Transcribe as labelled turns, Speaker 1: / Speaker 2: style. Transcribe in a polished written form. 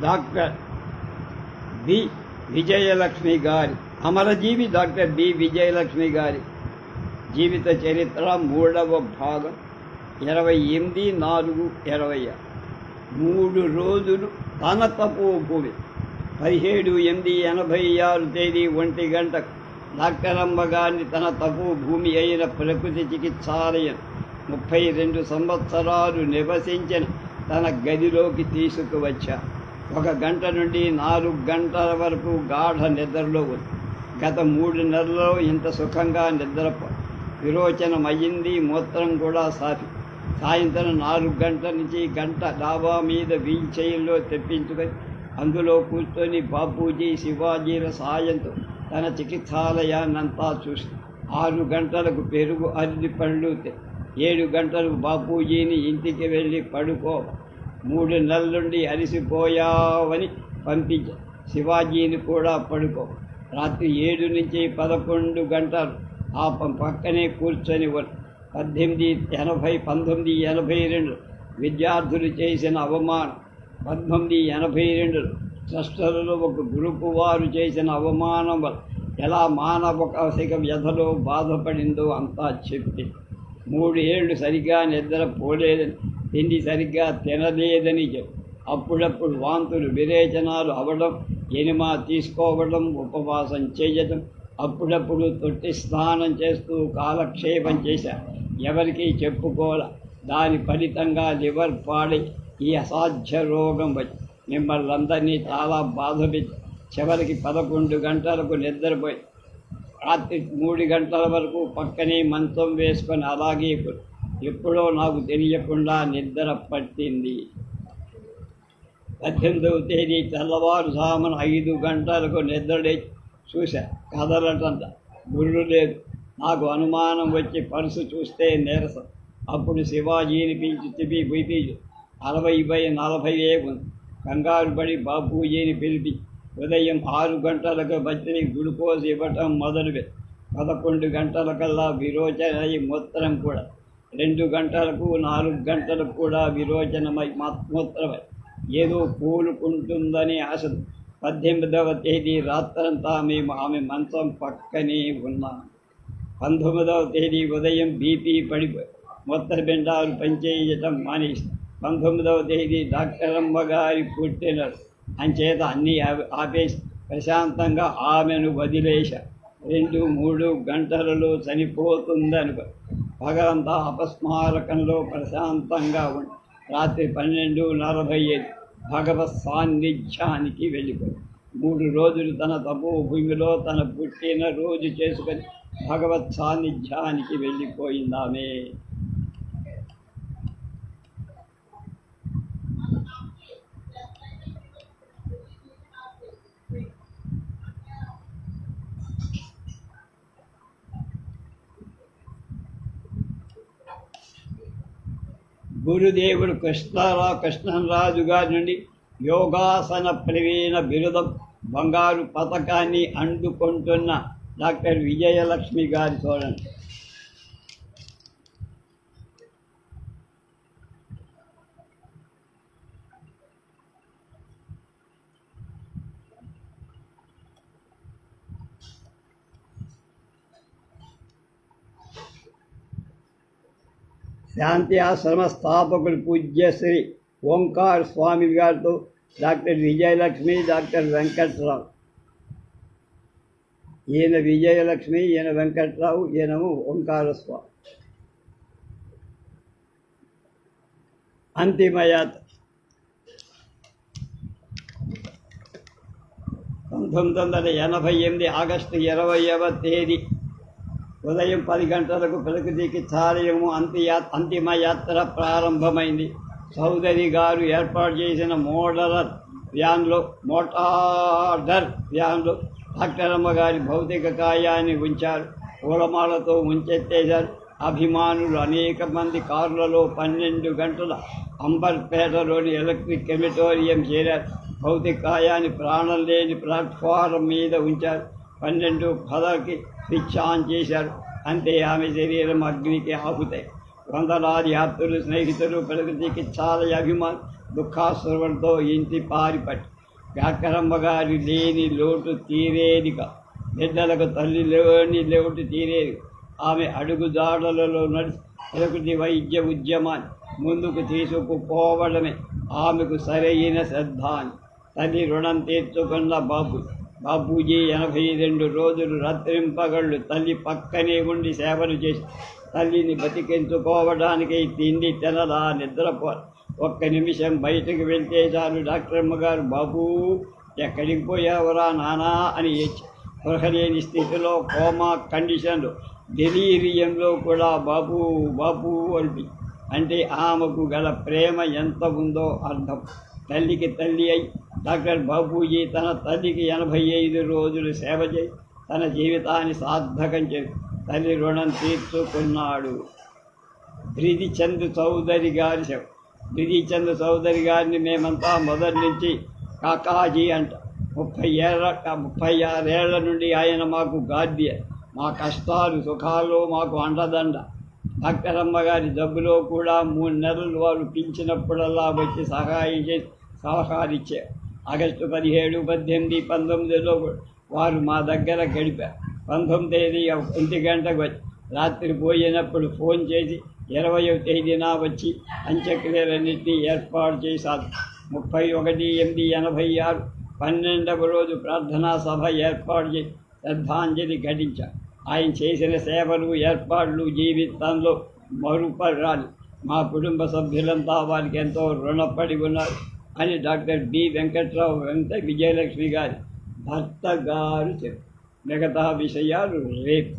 Speaker 1: Doctor B Vijayalakshmi గారి అమరజీవి doctor B Vijayalakshmi గారి జీవిత చరిత్ర 3వ భాగం 28/4/20. 3 రోజులు తన తపోభూమి. 17/8/86 తేదీ 1 గంటకు డాక్టర్ అమ్మ గారిని తన తపోభూమి అయిన ప్రకృతి చికిత్సాలయం 32 సంవత్సరాలు నివసించిన తన గదిలోకి తీసుకువచ్చా. 1 గంట నుండి 4 గంటల వరకు గాఢ నిద్రలో ఉంది. గత 3 నెలల్లో ఇంత సుఖంగా నిద్రపో విరోచనమయ్యింది. మూత్రం కూడా సాఫీ. సాయంత్రం 4 గంటల నుంచి గంట డాబా మీద వీల్ చైర్లో తెప్పించుకొని అందులో కూర్చొని బాపూజీ శివాజీల సాయంతో తన చికిత్సాలయాన్నంతా చూసి 6 గంటలకు పెరుగు అరటి పళ్ళు 7 గంటలకు బాపూజీని ఇంటికి వెళ్ళి పడుకో, 3 నెలల నుండి అలసిపోయావని పంపించా. శివాజీని కూడా పడుకో. రాత్రి 7 నుంచి 11 గంటలు ఆ పక్కనే కూర్చొని 1982 విద్యార్థులు చేసిన అవమానం, 1982 ట్రస్టులలో ఒక గ్రూపు వారు చేసిన అవమానం వల్ల ఎలా మానసిక వ్యధలో బాధపడిందో అంతా చెప్పి 3 ఏళ్ళు సరిగ్గా నిద్రపోలేదని, తిండి సరిగ్గా తినలేదని చెప్పి అప్పుడప్పుడు వాంతులు విరేచనాలు అవడం, ఎనిమా తీసుకోవడం, ఉపవాసం చేయటం, అప్పుడప్పుడు తొట్టి స్నానం చేస్తూ కాలక్షేపం చేశారు. ఎవరికీ చెప్పుకోలే. దాని ఫలితంగా లివర్ పాడి ఈ అసాధ్య రోగం వచ్చి మిమ్మల్ని అందరినీ చాలా బాధ పెట్టి చివరికి 11 గంటలకు నిద్రపోయి రాత్రి 3 గంటల వరకు పక్కనే మంచం వేసుకొని అలాగే ఎప్పుడో నాకు తెలియకుండా నిద్ర పట్టింది. 18వ తేదీ తెల్లవారుజామున 5 గంటలకు నిద్రలేచి చూశా. కదలటంట, గుర్రు లేదు. నాకు అనుమానం వచ్చి పర్సు చూస్తే నీరసం. అప్పుడు శివాజీని పిలిచి బీపీ 60/40 ఉంది. కంగారు పడి బాపూజీని పిలిపి ఉదయం 6 గంటలకు బతిని గ్లూకోజ్ ఇవ్వటం మొదలుపెట్టి 11 గంటలకల్లా విరోచన అయి మూత్రం కూడా, 2 గంటలకు 4 గంటలకు కూడా విరోచనమై మూత్రమై ఏదో కోలుకుంటుందని ఆశ. 18వ తేదీ రాత్రంతా మేము ఆమె మంచం పక్కనే ఉన్నాం. 19వ తేదీ ఉదయం బీపీ పడిపోయి మూత్రపిండాలు పనిచేయటం మానేసి 19వ తేదీ డాక్టర్ అమ్మ గారి పుట్టినరోజు అంచేత అన్నీ ఆపేసి ప్రశాంతంగా ఆమెను వదిలేశా. 2-3 గంటలలో చనిపోతుందనుకో. పగలంతా అపస్మారకంలో ప్రశాంతంగా ఉండి రాత్రి 12:45 భగవత్ సాన్నిధ్యానికి వెళ్ళిపోయి 3 రోజులు తన తపోభూమిలో తన పుట్టినరోజు చేసుకొని భగవత్ సాన్నిధ్యానికి వెళ్ళిపోయిందామే. గురుదేవుడు కృష్ణరాజు గారి నుండి యోగాసన ప్రవీణ బిరుదం, బంగారు పథకాన్ని అందుకుంటున్న డాక్టర్ విజయలక్ష్మి గారి చూడండి. శాంతి ఆశ్రమ స్థాపకులు పూజ్యశ్రీ ఓంకార్ స్వామి గారితో డాక్టర్ విజయలక్ష్మి, డాక్టర్ వెంకట్రావు. ఈయన విజయలక్ష్మి, ఈయన వెంకట్రావు, ఈయనము ఓంకార స్వామి. అంతిమయాత్ర 1988 ఆగస్టు 20వ తేదీ ఉదయం 10 గంటలకు ప్రకృతి చికిత్సాలయము అంతిమయాత్ర ప్రారంభమైంది. చౌదరి గారు ఏర్పాటు చేసిన మోటార్ వ్యాన్లో డాక్టర్ అమ్మ గారి భౌతిక కాయాన్ని ఉంచారు. పూలమాలతో ఉంచెత్తేశారు. అభిమానులు అనేక మంది కారులలో 12 గంటల అంబర్పేటలోని ఎలక్ట్రిక్ కెమిటోరియం చేరారు. భౌతిక కాయాన్ని ప్రాణం లేని ప్లాట్ఫారం మీద ఉంచారు. 12:10కి స్విచ్ ఆన్ చేశారు. అంతే ఆమె శరీరం అగ్నికి ఆహుతాయి. వందలాది ఆప్తులు, స్నేహితులు, ప్రకృతి చికిత్సాలయ అభిమానులు దుఃఖాశ్రవంతో ఇంటి పారిపట్టి వ్యాకరమ్మ గారి లేని లోటు తీరేదిగా, బిడ్డలకు తల్లి లేని లోటు తీరేది. ఆమె అడుగుజాడలలో నడిచి ప్రకృతి వైద్య ఉద్యమాన్ని ముందుకు తీసుకుపోవడమే ఆమెకు సరైన శ్రద్ధాన్ని. తల్లి రుణం తీర్చుకున్న బాబూజీ 82 రోజులు రాత్రింపగళ్ళు తల్లి పక్కనే ఉండి సేవలు చేసి తల్లిని బతికించుకోవడానికి తిండి తినలా, నిద్రపో, ఒక్క నిమిషం బయటకు వెళ్తే చాలు డాక్టరమ్మ గారు బాబూ ఎక్కడికి పోయావరా నానా అని స్పృహలేని స్థితిలో, కోమా కండిషన్లో, డెలీరియంలో కూడా బాబూ బాబూ అంటే ఆమెకు గల ప్రేమ ఎంత ఉందో అర్థం. తల్లికి తల్లి అయి డాక్టర్ బాబూజీ తన తల్లికి 85 రోజులు సేవ చేసి తన జీవితాన్ని సార్థకం చేసి తల్లి రుణం తీర్చుకున్నాడు. బ్రిధిచంద్ చౌదరి గారి సేవ. బ్రిధిచంద్ చౌదరి గారిని మేమంతా మొదటి నుంచి కాకాజీ అంట. 36 ఏళ్ల నుండి ఆయన మాకు గార్డియన్. మా కష్టాలు సుఖాలు మాకు అండదండ. డాక్టరమ్మ గారి జబ్బులో కూడా 3 నెలలు వారు పిలిచినప్పుడల్లా వచ్చి సహాయం చేసి సలహాలిచ్చారు. ఆగస్టు 17, 18, 19లో వారు మా దగ్గర గడిపారు. 19వ తేదీ 1 గంటకు వచ్చి రాత్రి పోయినప్పుడు ఫోన్ చేసి 20వ తేదీన వచ్చి అంత్యక్రియలన్నింటినీ ఏర్పాటు చేశారు. 31/8/86 12వ రోజు ప్రార్థనా సభ ఏర్పాటు చేసి శ్రద్ధాంజలి ఘటించారు. ఆయన చేసిన సేవలు ఏర్పాట్లు జీవితంలో మరుపరాలి. మా కుటుంబ సభ్యులంతా వారికి ఎంతో రుణపడి ఉన్నారు అని డాక్టర్ బి వెంకట్రావు విజయలక్ష్మి గారి భర్త గారు చెప్పారు. మిగతా విషయాలు రేపు.